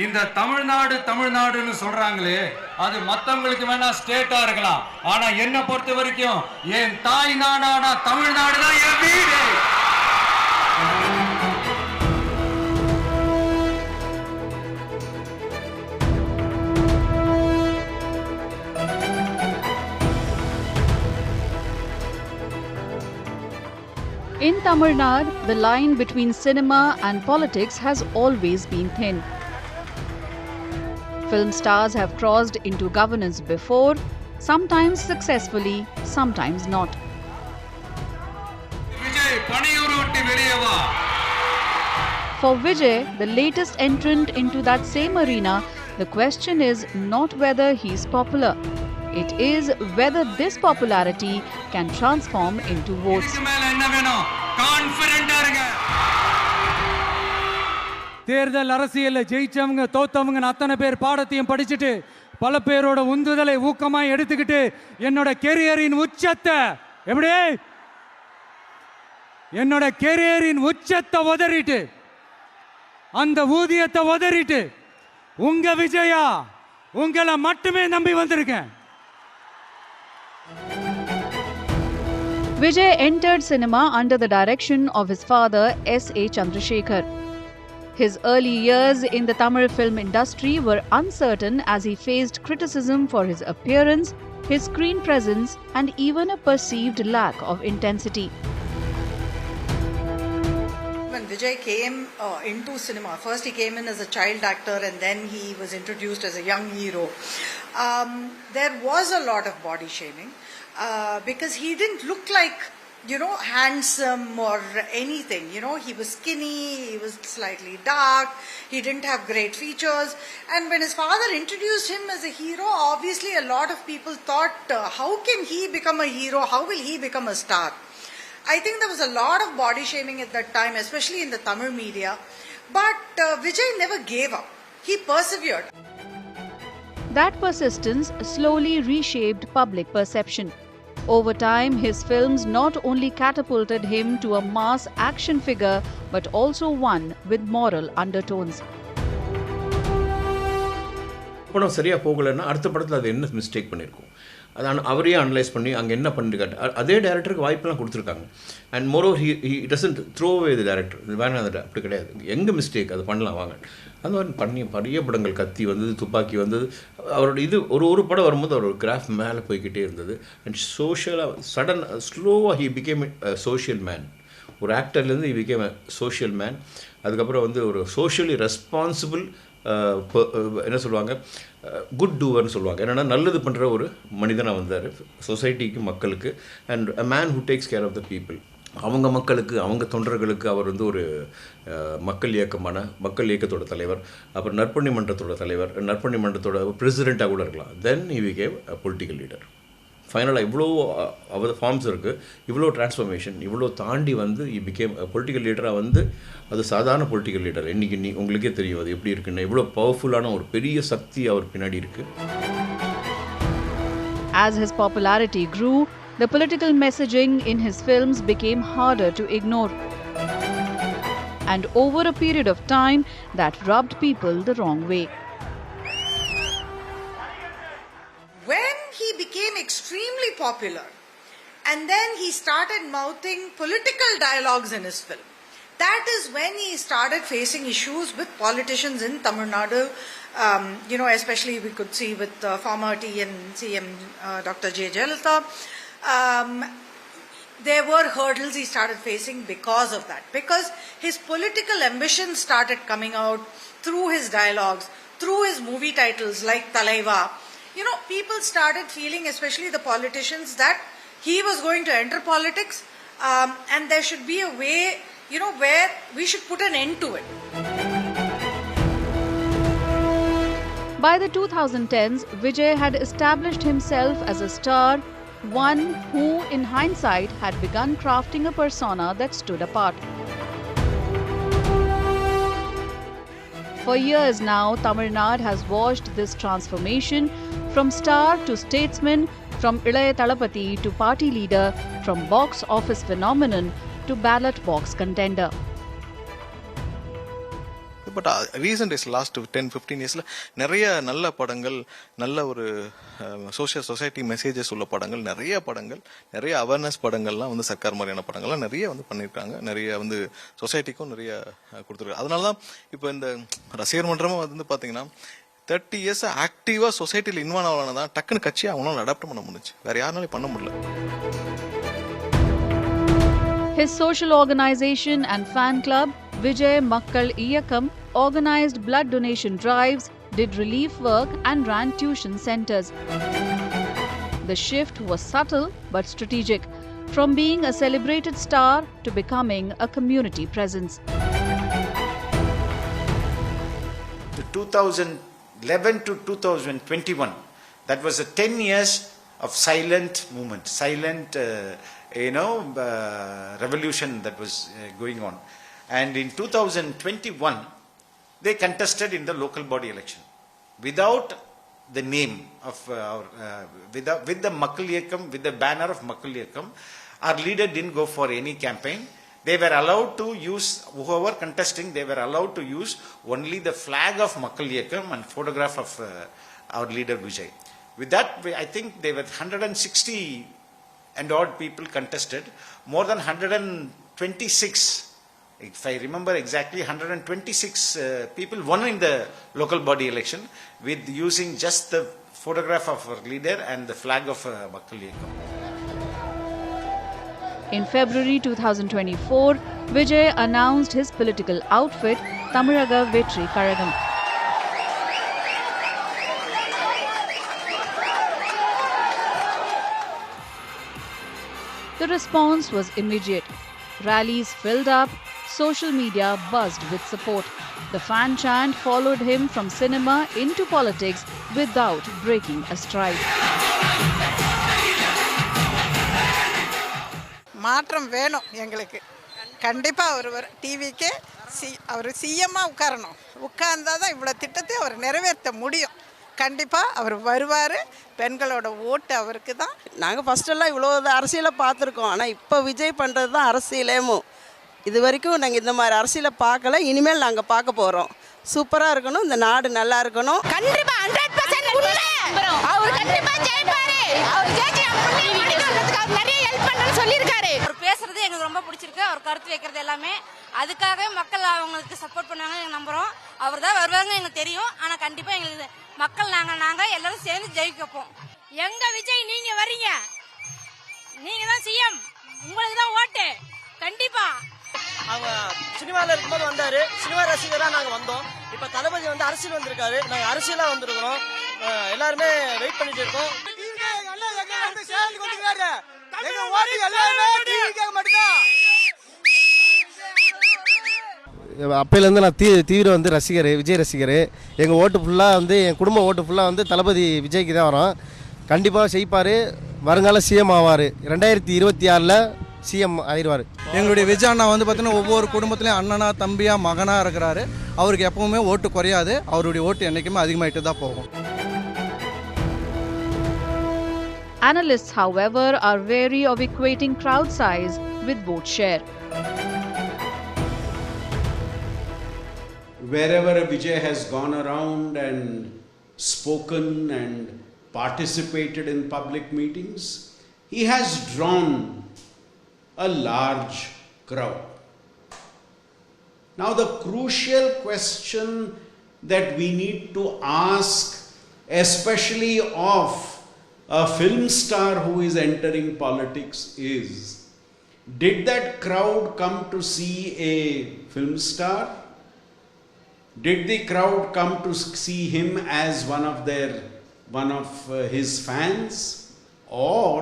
இந்த தமிழ்நாடுன்னு சொல்றாங்களே, அது மத்தவங்களுக்கு வேணா ஸ்டேட்டா இருக்கலாம். ஆனா என்ன பொறுத்த வரைக்கும் என் தாய் நாடான தமிழ்நாடு தான் என் வீடு. In Tamil Nadu, the line between cinema and politics has always been thin. Film stars have crossed into governance before, sometimes successfully, sometimes not. Vijay, paniyuru vitti veliye va. For Vijay, the latest entrant into that same arena, the question is not whether he is popular. It is whether this popularity can transform into votes. தேர்தல் அரசியலில் ஜெயிச்சவங்க தோத்தவங்க அத்தனை பேர் பாடத்தையும் படிச்சுட்டு பல பேரோட உந்துதலை ஊக்கமாய் எடுத்துக்கிட்டு என்னோட கெரியரின் உச்சத்தை உதறிட்டு அந்த ஊதியத்தை உதறிட்டு உங்க விஜயா உங்களை மட்டுமே நம்பி வந்திருக்கேன். Vijay entered cinema under the direction of his father S.A. Chandrasekhar. His early years in the Tamil film industry were uncertain as he faced criticism for his appearance, his screen presence, and even a perceived lack of intensity. When Vijay came into cinema, first he came in as a child actor and then he was introduced as a young hero. There was a lot of body shaming because he didn't look like, handsome or anything. He was skinny, he was slightly dark, he didn't have great features. And when his father introduced him as a hero, obviously a lot of people thought, how can he become a hero? How will he become a star? I think there was a lot of body shaming at that time, especially in the Tamil media. But Vijay never gave up. He persevered. That persistence slowly reshaped public perception. Over time, his films not only catapulted him to a mass action figure, but also one with moral undertones. படம் சரியாக போகலைன்னா அடுத்த படத்தில் அது என்ன mistake பண்ணியிருக்கோம், அதான் அவரையே analyse பண்ணி அங்கே என்ன பண்ணிருக்காரு. அதே டேரக்டருக்கு வாய்ப்பெல்லாம் கொடுத்துருக்காங்க. And moreover he doesn't throw away the director, இது வேணாம் அது அப்படி கிடையாது, எங்கே மிஸ்டேக் அது பண்ணலாம் வாங்க. அந்த மாதிரி பண்ணி பெரிய படங்கள் கத்தி வந்தது, துப்பாக்கி வந்தது, அவரோட இது ஒரு படம் வரும்போது அவர் கிராஃப் மேலே போய்கிட்டே இருந்தது. அண்ட் சோஷியலாக சடன் ஸ்லோவாக ஹி பிகேம் சோஷியல் மேன். ஒரு ஆக்டர்லேருந்து ஹி பிகேம் சோஷியல் மேன். அதுக்கப்புறம் ஒரு சோஷியலி ரெஸ்பான்சிபிள் என்ன சொல்லுவாங்க, குட் டூவர்னு சொல்லுவாங்க. என்னென்னா நல்லது பண்ணுற ஒரு மனிதனாக வந்தார் சொசைட்டிக்கு, மக்களுக்கு. And a man who takes care of the people. அவங்க மக்களுக்கு, அவங்க தொண்டர்களுக்கு அவர் ஒரு மக்கள் இயக்கத்தோட தலைவர், அப்புறம் நற்பணி மன்றத்தோட தலைவர், நற்பணி மன்றத்தோட பிரசிடெண்ட்டாக கூட இருக்கலாம். Then he became a political leader. ஃபைனலாக இவ்வளோ ஃபார்ம்ஸ் இருக்குது, இவ்வளோ டிரான்ஸ்ஃபர்மேஷன், இவ்வளோ தாண்டி ஹி பிகேம் பொலிட்டிக்கல் லீடராக அது சாதாரண பொலிட்டிக்கல் லீடர். இன்றைக்கி உங்களுக்கே தெரியும் அது எப்படி இருக்குன்னு. இவ்வளோ பவர்ஃபுல்லான ஒரு பெரிய சக்தி அவர் பின்னாடி இருக்குது. As his popularity grew, the political messaging in his films became harder to ignore. And over a period of time, that rubbed people the wrong way. When he became extremely popular and then he started mouthing political dialogues in his film, that is when he started facing issues with politicians in Tamil Nadu. Especially we could see with former TN CM Dr. J. Jayalalitha. There were hurdles he started facing because of that. Because his political ambitions started coming out through his dialogues, through his movie titles like Talaiva. People started feeling, especially the politicians, that he was going to enter politics and there should be a way, where we should put an end to it. By the 2010s, Vijay had established himself as a star, one who, in hindsight, had begun crafting a persona that stood apart. For years now, Tamil Nadu has watched this transformation from star to statesman, from Ilaya Thalapathy to party leader, from box office phenomenon to ballot box contender. But recent days last 10-15 இயர்ஸில் நிறைய நல்ல படங்கள், நல்ல ஒரு society messages உள்ள படங்கள், நிறைய awareness படங்கள்லாம் வந்து சர்க்கார் மாதிரியான படங்கள்லாம் நிறைய வந்து பண்ணியிருக்காங்க. நிறைய வந்து சொசைட்டிக்கும் நிறைய கொடுத்துருக்காங்க. அதனால தான் இப்போ இந்த ரசிகர் மன்றமும் வந்து பார்த்தீங்கன்னா 30 இயர்ஸ் ஆக்டிவாக சொசைட்டியில் இன்வால்வ் ஆனதான் டக்குன்னு கட்சியை அவங்களால அடாப்ட் பண்ண முடிஞ்சு, வேற யாருனாலும் பண்ண முடியல. His social organization and fan club, Vijay Makkal Iyakam, organized blood donation drives, did relief work and ran tuition centers. The shift was subtle but strategic, from being a celebrated star to becoming a community presence. To 2011 to 2021, that was a 10 years of silent movement, silent revolution that was going on. And in 2021, they contested in the local body election without the name of with the Makkal Iyakam, with the banner of Makkal Iyakam. Our leader didn't go for any campaign. They were allowed to use, whoever contesting, they were allowed to use only the flag of Makkal Iyakam and photograph of our leader Vijay. With that, I think there were 160 and odd people contested. More than 126, if I remember exactly, 126 people won in the local body election with using just the photograph of our leader and the flag of Makkal Iyakam. In February 2024, Vijay announced his political outfit, Tamizhaga Vetri Kazhagam. The response was immediate. Rallies filled up, social media buzzed with support. The fan chant followed him from cinema into politics without breaking a stride. மாற்றம் வேணும் எங்களுக்கு. கண்டிப்பாக அவர் டிவிக்கு அவர் சிஎம்மாக உட்காரணும். உட்கார்ந்தால் தான் இவ்வளோ திட்டத்தை அவர் நிறைவேற்ற முடியும். கண்டிப்பாக அவர் வருவார். பெண்களோட ஓட்டு அவருக்கு தான். நாங்கள் ஃபஸ்ட்டெல்லாம் இவ்வளோ அரசியலை பார்த்துருக்கோம். ஆனால் இப்போ விஜய் பண்ணுறது தான் அரசியலேமோ. இது வரைக்கும் நாங்கள் இந்த மாதிரி அரசியலை பார்க்கல. இனிமேல் நாங்கள் பார்க்க போகிறோம். சூப்பராக இருக்கணும், இந்த நாடு நல்லா இருக்கணும். கண்டிப்பாக 100% உண்மை. அவர் கண்டிப்பாக ஜெயிப்பாரு. அவர் ஜெயிச்சு நிறைய ஹெல்ப் பண்ணுறேன்னு சொல்லியிருக்காரு. அவர் பேசுறது எங்களுக்கு ரொம்ப பிடிச்சிருக்கு. அவர் கருத்து வைக்கிறது எல்லாமே அதுக்காகவே மக்கள் அவங்களுக்கு சப்போர்ட் பண்ணுவாங்க எங்கள் நம்புகிறோம். அவர் தான் வருவாங்க எங்களுக்கு தெரியும். ஆனால் கண்டிப்பாக எங்களுக்கு மக்கள் நாங்கள் எல்லாரும் சேர்ந்து ஜெயிக்கப்போம். எங்க விஜய் நீங்க வரீங்க, நீங்க தான் சிஎம், உங்களுக்கு தான் ஓட்டு. கண்டிப்பா அவங்க சினிமாவில் இருக்கும்போது வந்தாரு, சினிமா ரசிகராக நாங்கள் வந்தோம். இப்போ தளபதி வந்து அரசியல் வந்திருக்காரு, நாங்கள் அரசியலாக வந்திருக்கிறோம். எல்லாருமே வெயிட் பண்ணிட்டு இருக்கோம். அப்பையிலேருந்து நான் தீவிர வந்து ரசிகர், விஜய் ரசிகர். எங்கள் ஓட்டு ஃபுல்லாக வந்து என் குடும்ப ஓட்டு ஃபுல்லாக வந்து தளபதி விஜய்க்கு தான் வரும். கண்டிப்பாக ஜெயிப்பார், வருங்கால சிஎம் ஆவார். 2026 சிஎம் ஆயிடுவார். எங்களுடைய விஜய் அண்ணா வந்து பார்த்தீங்கன்னா ஒவ்வொரு குடும்பத்திலையும் அண்ணனா தம்பியா மகனா இருக்கிறாரு. அவருக்கு எப்பவுமே ஓட்டு குறையாது. அவருடைய ஓட்டு என்றைக்குமே அதிகமாகிட்டு தான் போகும். Analysts, however, are wary of equating crowd size with vote share. Wherever Vijay has gone around and spoken and participated in public meetings, he has drawn a large crowd. Now the crucial question that we need to ask, especially of a film star who is entering politics, is, did that crowd come to see a film star? Did the crowd come to see him as one of his fans? Or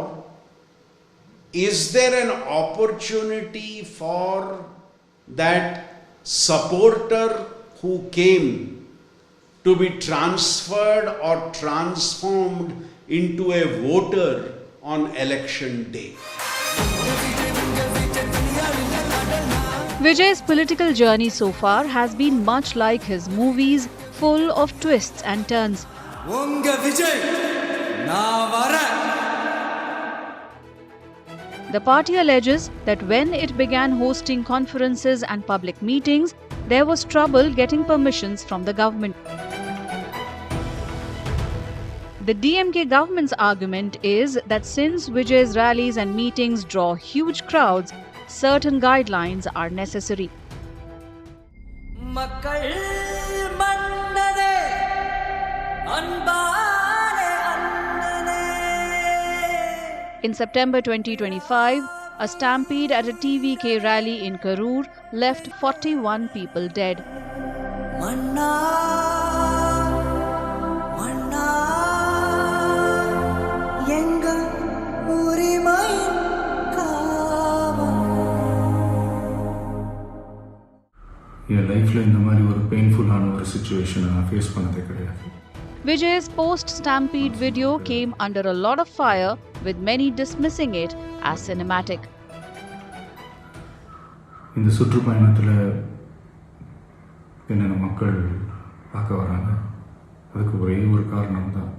is there an opportunity for that supporter who came to be transferred or transformed into a voter on election day? Vijay's political journey so far has been much like his movies, full of twists and turns. The party alleges that when it began hosting conferences and public meetings, there was trouble getting permissions from the government. The DMK government's argument is that since Vijay's rallies and meetings draw huge crowds, certain guidelines are necessary. In September 2025, a stampede at a TVK rally in Karur left 41 people dead. என் லைஃப்பில் இந்த மாதிரி ஒரு பெயின்ஃபுல்லான ஒரு சிச்சுவேஷனை நான் face பண்ணதே கிடையாது. Vijay's post-stampede video came under a lot of fire, with many dismissing it as cinematic. இந்த சுற்றுப்பயணத்தில் என்னென்ன மக்கள் பார்க்க வராங்க, அதுக்கு ஒரே ஒரு காரணம் தான்.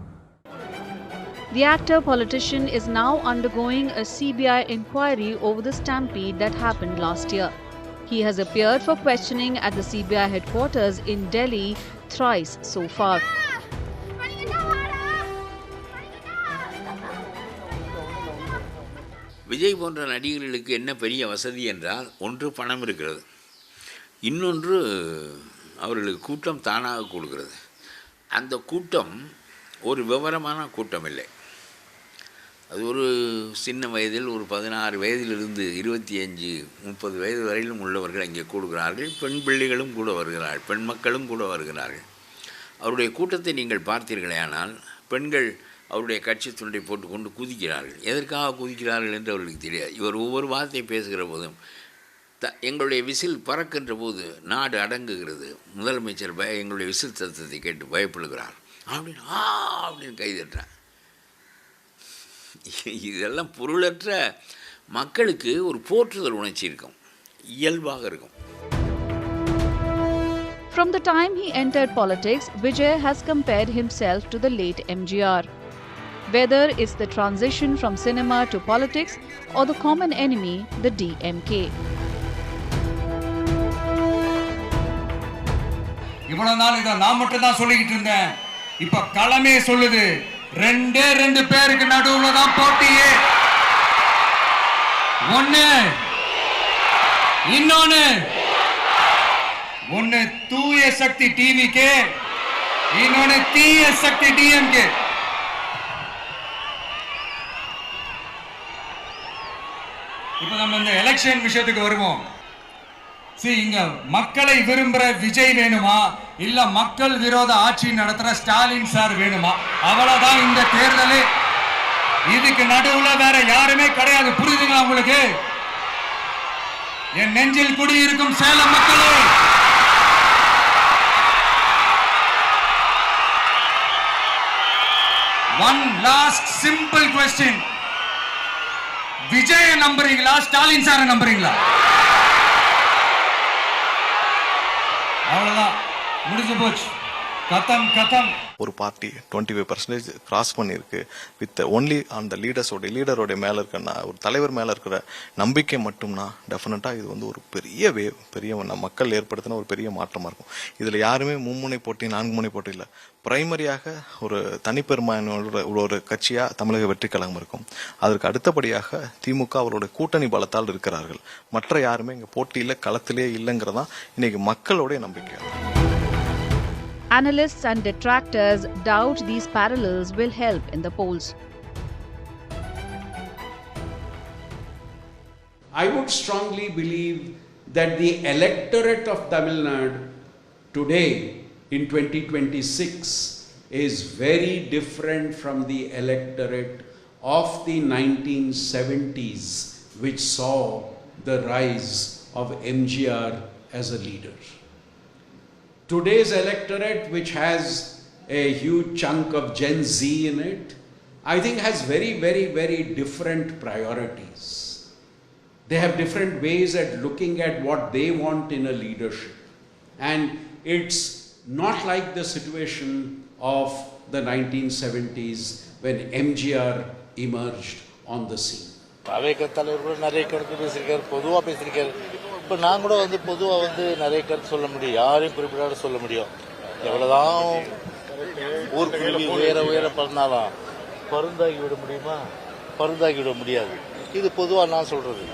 The actor-politician is now undergoing a CBI inquiry over the stampede that happened last year. He has appeared for questioning at the CBI headquarters in Delhi thrice so far. Vijay போன்ற நடிகர்களுக்கு என்ன பெரிய வசதி என்றால், ஒன்று பணம் இருக்கிறது, இன்னொன்று அவர்களுக்கு கூட்டம் தானாக கொடுக்கிறது. அந்த கூட்டம் ஒரு விவரமான கூட்டம் இல்லை. அது ஒரு சின்ன வயதில் ஒரு 16 வயதிலிருந்து 25-30 வயது வரையிலும் உள்ளவர்கள் அங்கே கூடுகிறார்கள். பெண் பிள்ளைகளும் கூட வருகிறார்கள், பெண் மக்களும் கூட வருகிறார்கள். அவருடைய கூட்டத்தை நீங்கள் பார்த்தீர்களேயானால் பெண்கள் அவருடைய கட்சி துண்டை போட்டுக்கொண்டு குதிக்கிறார்கள். எதற்காக குதிக்கிறார்கள் என்று அவர்களுக்கு தெரியாது. இவர் ஒவ்வொரு வார்த்தை பேசுகிற போதும் எங்களுடைய விசில் பறக்கின்ற போது நாடு அடங்குகிறது, முதலமைச்சர் எங்களுடைய விசில் சத்தத்தை கேட்டு பயப்படுகிறார் அப்படின்னு அப்படின்னு கைதட்டுறான். இதெல்லாம் பொருளற்ற மக்களுக்கு ஒரு போற்றுதல் உணர்ச்சி இருக்கும், இயல்பாக இருக்கும். From the time he entered politics, Vijay has compared himself to the late MGR. Whether it's the transition from cinema to politics or the common enemy, the DMK. இவ்வளவு நாள் இதை நான் மட்டும் தான் சொல்லிக்கிட்டு இருந்தேன். இப்ப களமே சொல்லுது, 2 பேருக்கு நடுவுல தான் போட்டியே. ஒன்னு தூய சக்தி டிவிக்கு, இன்னொன்னு தீய சக்தி டிஎம்கே. இப்ப நம்ம இந்த எலெக்ஷன் விஷயத்துக்கு வருவோம். இங்க மக்களை விரும்புற விஜய் வேணுமா, இல்ல மக்கள் விரோத ஆட்சி நடத்துற ஸ்டாலின் சார் வேணுமா? அவ்வளவுதான் இந்த தேர்தல். இதுக்கு நடுவுல வேற யாருமே கிடையாது. புரியுதுங்களா உங்களுக்கு? என் நெஞ்சில் குடியிருக்கும் சேலம் மக்களே, one last simple question. Vijay நம்புறீங்களா, ஸ்டாலின் சாரை நம்புறீங்களா? அவ்வளவுதான், முடிஞ்சு போச்சு, கதம். ஒரு பார்ட்டி 25% கிராஸ் பண்ணியிருக்கு வித் ஒன்லி அந்த லீடரோட மேலே இருக்கிற ஒரு தலைவர் மேலே இருக்கிற நம்பிக்கை மட்டும்னா டெஃபினட்டாக இது வந்து ஒரு பெரிய மக்கள் ஏற்படுத்தின ஒரு பெரிய மாற்றமாக இருக்கும். இதில் யாருமே 3 முனை போட்டி 4 முனை போட்டி இல்லை. பிரைமரியாக ஒரு தனிப்பெரும்பான்மையோட ஒரு கட்சியாக தமிழக வெற்றி கழகம் இருக்கும். அதற்கு அடுத்தபடியாக திமுக அவருடைய கூட்டணி பலத்தால் இருக்கிறார்கள். மற்ற யாருமே இங்கே போட்டியில் களத்திலே இல்லைங்கிறதான் இன்னைக்கு மக்களுடைய நம்பிக்கை. Analysts and detractors doubt these parallels will help in the polls. I would strongly believe that the electorate of Tamil Nadu today in 2026 is very different from the electorate of the 1970s, which saw the rise of MGR as a leader. Today's electorate, which has a huge chunk of Gen Z in it, I think has very different priorities. They have different ways at looking at what they want in a leadership. And it's not like the situation of the 1970s when MGR emerged on the scene. இப்போ நான் கூட வந்து பொதுவாக வந்து நிறைய கருத்து சொல்ல முடியும், யாரையும் குறிப்பிடாத சொல்ல முடியும். எவ்வளோதான் ஊருக்குருவி உயர பறந்தாலும் பருந்தாகி விட முடியுமா? பருந்தாகி விட முடியாது. இது பொதுவாக நான் சொல்றது.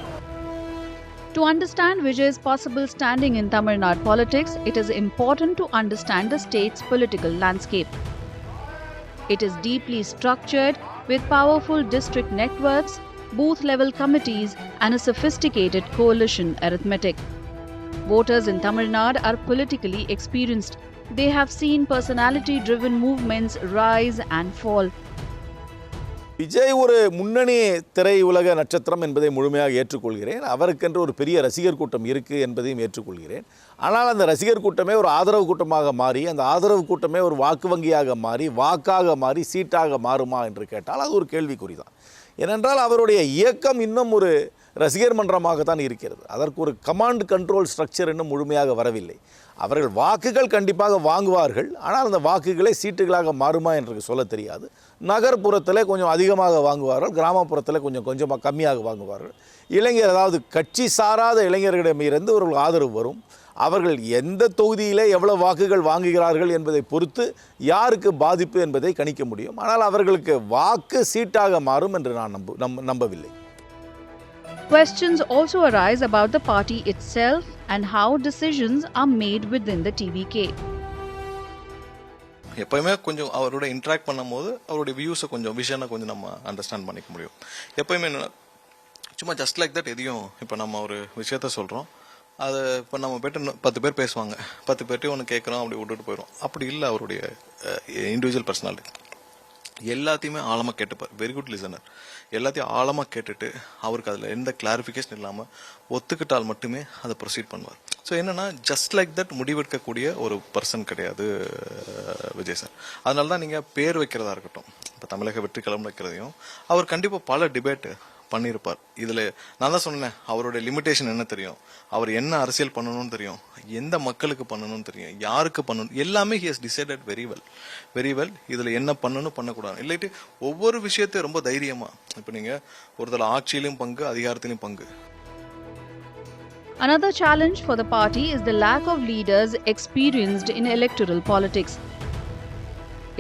To understand Vijay's possible standing in Tamil Nadu politics, it is important to understand the state's political landscape. It is deeply structured with powerful district networks, booth-level committees, and a sophisticated coalition arithmetic. Voters in Tamil Nadu are politically experienced. They have seen personality-driven movements rise and fall. Vijay ஒரு முன்னணி திரையுலக நட்சத்திரம் என்பதை முழுமையாக ஏற்றுக்கொள்கிறேன். அவருக்கென்று ஒரு பெரிய ரசிகர் கூட்டம் இருக்குது என்பதையும் ஏற்றுக்கொள்கிறேன். ஆனால் அந்த ரசிகர் கூட்டமே ஒரு ஆதரவு கூட்டமாக மாறி, அந்த ஆதரவு கூட்டமே ஒரு வாக்கு வங்கியாக மாறி, வாக்காக மாறி, சீட்டாக மாறுமா என்று கேட்டால் அது ஒரு கேள்விக்குறி தான். ஏனென்றால் அவருடைய இயக்கம் இன்னும் ஒரு ரசிகர் மன்றமாகத்தான் இருக்கிறது. அதற்கு ஒரு கமாண்ட் கண்ட்ரோல் ஸ்ட்ரக்சர் இன்னும் முழுமையாக வரவில்லை. அவர்கள் வாக்குகள் கண்டிப்பாக வாங்குவார்கள், ஆனால் அந்த வாக்குகளை சீட்டுகளாக மாறுமா என்று சொல்ல தெரியாது. நகர்ப்புறத்தில் கொஞ்சம் அதிகமாக வாங்குவார்கள், கிராமப்புறத்தில் கொஞ்சமாக கம்மியாக வாங்குவார்கள். இளைஞர், அதாவது கட்சி சாராத இளைஞர்களிடமிருந்து ஒரு ஆதரவு வரும். அவர்கள் எந்த தொகுதியிலே எவ்வளவு வாக்குகள் வாங்குகிறார்கள் என்பதை பொறுத்து யாருக்கு பாதிப்பு என்பதை கணிக்க முடியும். ஆனால் அவர்களுக்கு வாக்கு சீட்டாக மாறும் என்று நான் நம்பவில்லை. Questions also arise about the party itself and how decisions are made within the TVK. எப்பயுமே கொஞ்சம் அவரோட இன்ட்ராக்ட் பண்ணும்போது அவருடைய வியூஸை கொஞ்சம் விஷனை கொஞ்சம் நம்ம அண்டர்ஸ்டாண்ட் பண்ணிக்க முடியும். எப்பயுமே சும்மா ஜஸ்ட் லைக் தட் எதையும் இப்போ நம்ம ஒரு விஷயத்த சொல்கிறோம், அது இப்போ நம்ம போய்ட்டு 10 பேர் பேசுவாங்க, 10 பேர்ட்டையும் ஒன்று கேட்குறோம், அப்படி விட்டுட்டு போயிடும். அப்படி இல்லை அவருடைய இண்டிவிஜுவல் பர்சனாலிட்டி. எல்லாத்தையுமே ஆழமாக கேட்டுப்பார், வெரி குட் லிசனர். எல்லாத்தையும் ஆழமாக கேட்டுட்டு அவருக்கு அதில் எந்த கிளாரிஃபிகேஷன் இல்லாமல் ஒத்துக்கிட்டால் மட்டுமே அதை ப்ரொசீட் பண்ணுவார். ஸோ என்னென்னா ஜஸ்ட் லைக் தட் முடிவெடுக்கக்கூடிய ஒரு பர்சன் கிடையாது விஜய் சார். அதனால தான் நீங்கள் பேர் வைக்கிறதா இருக்கட்டும், இப்போ தமிழக வெற்றி கிளம்பு வைக்கிறதையும் அவர் கண்டிப்பாக பல டிபேட்டு பண்ணியிருப்பார். இதில் நான் தான் சொன்னேன், அவருடைய லிமிட்டேஷன் என்ன தெரியும், அவர் என்ன அரசியல் பண்ணணும்னு தெரியும், எந்த மக்களுக்கு பண்ணணும்னு தெரியும், யாருக்கு பண்ணணும், எல்லாமே he has decided very well. இதில் என்ன பண்ணணும் பண்ணக்கூடாது இல்லாட்டி ஒவ்வொரு விஷயத்தையும் ரொம்ப தைரியமாக, இப்போ நீங்கள் ஒருத்தர் ஆட்சியிலும் பங்கு, அதிகாரத்திலும் பங்கு. Another challenge for the party is the lack of leaders experienced in electoral politics.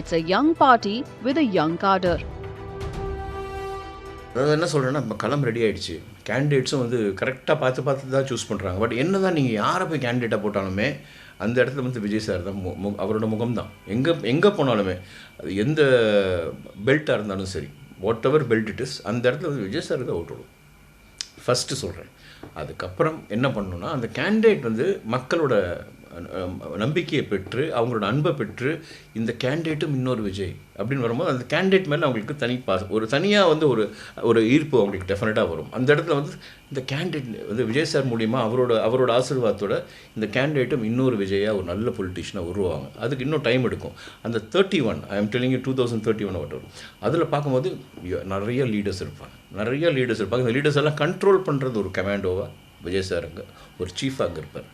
It's a young party with a young cadre. அதாவது என்ன சொல்கிறேன்னா, இப்போ களம் ரெடி ஆகிடுச்சு, கேண்டிடேட்ஸும் வந்து கரெக்டாக பார்த்து தான் சூஸ் பண்ணுறாங்க. பட் என்ன தான் நீங்கள் யாரை போய் கேண்டிடேட்டாக போட்டாலுமே அந்த இடத்துல வந்து விஜய் சார் தான், அவரோட முகம் தான். எங்கே போனாலுமே அது எந்த பெல்ட்டாக இருந்தாலும் சரி, what ever belt it is, அந்த இடத்துல வந்து விஜய் சார் தான் ஓட்டு விடும் ஃபஸ்ட்டு சொல்கிறேன். அதுக்கப்புறம் என்ன பண்ணணுன்னா, அந்த கேண்டிடேட் வந்து மக்களோட நம்பிக்கையை பெற்று, அவங்களோட அன்பை பெற்று, இந்த கேண்டிடேட்டும் இன்னொரு விஜய் அப்படின்னு வரும்போது அந்த கேண்டிடேட் மேலே அவங்களுக்கு ஒரு தனியாக வந்து ஒரு ஈர்ப்பு அவங்களுக்கு டெஃபினட்டாக வரும். அந்த இடத்துல வந்து இந்த கேண்டிடேட் வந்து விஜய் சார் மூலிமா அவரோட ஆசீர்வாதத்தோட இந்த கேண்டிடேட்டும் இன்னொரு விஜயாக ஒரு நல்ல பொலிட்டிஷனாக உருவாங்க. அதுக்கு இன்னும் டைம் எடுக்கும். அந்த 31 ஐ எம் டெல்லிங் யூ 2031 வரும். அதில் பார்க்கும்போது நிறைய லீடர்ஸ் இருப்பாங்க. இந்த லீடர்ஸ் எல்லாம் கண்ட்ரோல் பண்ணுறது ஒரு கமாண்டோவாக விஜய் சார் அங்கே ஒரு சீஃபாக அங்கே இருப்பார்.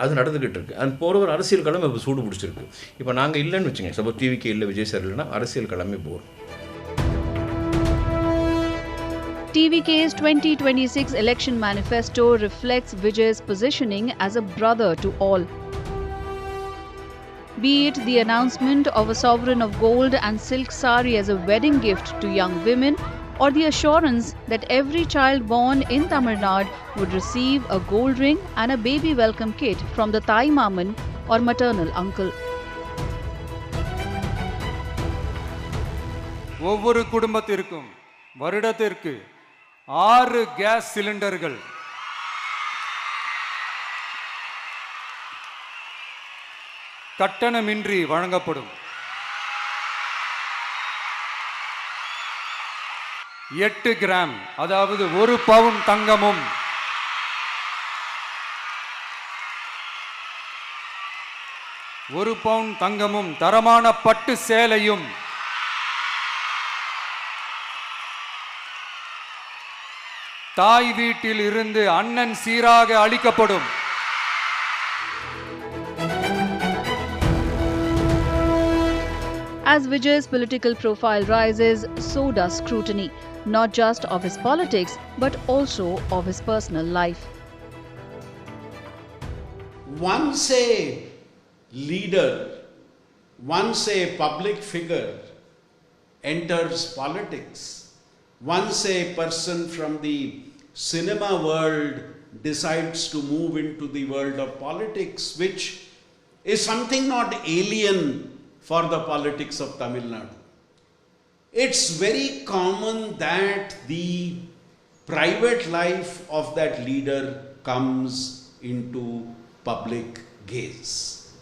அது நடந்துக்கிட்டு இருக்குது. அது போகிற ஒரு அரசியல் களம் இப்போ சூடு பிடிச்சிருக்கு. இப்போ நாங்கள் இல்லைன்னு வச்சுங்க, சப்போஸ் டிவிக்கு இல்லை, விஜய் சார் இல்லைன்னா அரசியல் களமே போர். TVK's 2026 election manifesto reflects Vijay's positioning as a brother to all. Be it the announcement of a sovereign of gold and silk sari as a wedding gift to young women, or the assurance that every child born in Tamil Nadu would receive a gold ring and a baby welcome kit from the Thai Maman or maternal uncle. ஒவ்வொரு குடும்பத்திற்கும் வருடத்திற்கு 6 case சிலிண்டர்கள் கட்டணமின்றி வழங்கப்படும். 8 gram, அதாவது 1 பவுன் தங்கமும் 1 பவுன் தங்கமும் தரமான பட்டு சேலையும் தாய் வீட்டில் இருந்து அண்ணன் சீராக அளிக்கப்படும். As Vijay's political profile rises, so does scrutiny, not just of his politics, but also of his personal life. once a leader, once a public figure enters politics, once a person from the cinema world decides to move into the world of politics, which is something not alien for the politics of Tamil Nadu. It's very common that the private life of that leader comes into public gaze.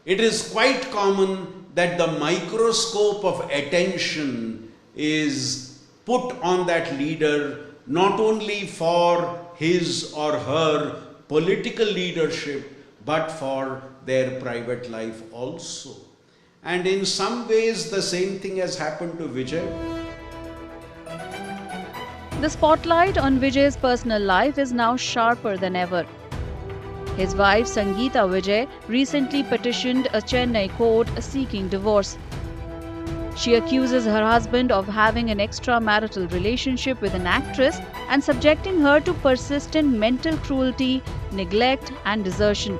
It is quite common that the microscope of attention is put on that leader not only for his or her political leadership, but for their private life also. And in some ways, the same thing has happened to Vijay. The spotlight on Vijay's personal life is now sharper than ever. His wife Sangeeta Vijay recently petitioned a Chennai court seeking divorce. She accuses her husband of having an extramarital relationship with an actress and subjecting her to persistent mental cruelty, neglect and desertion.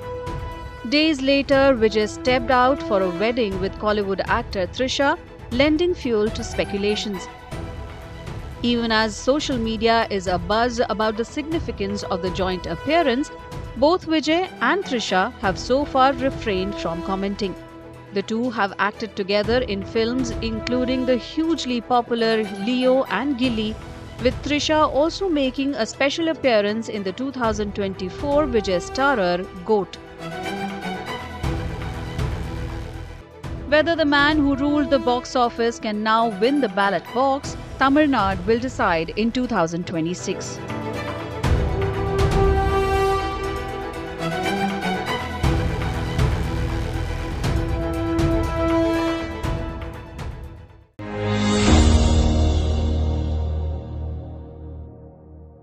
Days later, Vijay stepped out for a wedding with Kollywood actor Trisha, lending fuel to speculations. Even as social media is abuzz about the significance of the joint appearance, both Vijay and Trisha have so far refrained from commenting. The two have acted together in films including the hugely popular Leo and Gilly, with Trisha also making a special appearance in the 2024 Vijay starrer Goat. Whether the man who ruled the box office can now win the ballot box, Tamil Nadu will decide in 2026.